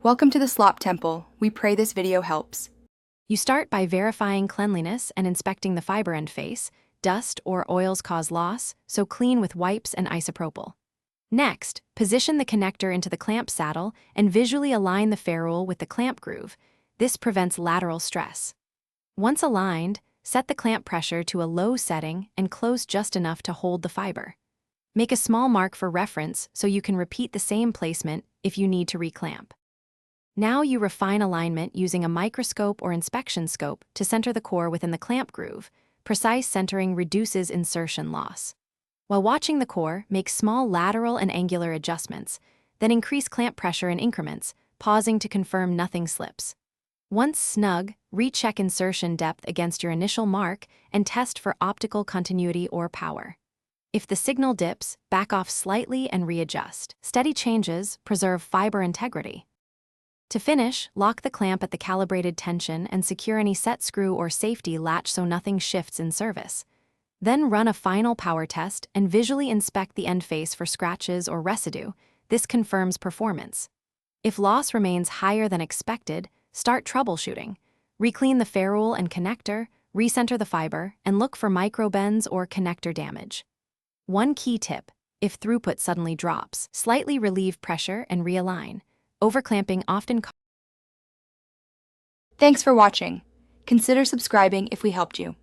Welcome to the Slop Temple. We pray this video helps. You start by verifying cleanliness and inspecting the fiber end face. Dust or oils cause loss, so clean with wipes and isopropyl. Next, position the connector into the clamp saddle and visually align the ferrule with the clamp groove. This prevents lateral stress. Once aligned, set the clamp pressure to a low setting and close just enough to hold the fiber. Make a small mark for reference so you can repeat the same placement if you need to reclamp. Now you refine alignment using a microscope or inspection scope to center the core within the clamp groove. Precise centering reduces insertion loss. While watching the core, make small lateral and angular adjustments, then increase clamp pressure in increments, pausing to confirm nothing slips. Once snug, recheck insertion depth against your initial mark and test for optical continuity or power. If the signal dips, back off slightly and readjust. Steady changes preserve fiber integrity. To finish, lock the clamp at the calibrated tension and secure any set screw or safety latch so nothing shifts in service. Then run a final power test and visually inspect the end face for scratches or residue. This confirms performance. If loss remains higher than expected, start troubleshooting. Reclean the ferrule and connector, recenter the fiber, and look for microbends or connector damage. One key tip: if throughput suddenly drops, slightly relieve pressure and realign. Overclamping often Thanks for watching. Consider subscribing if we helped you.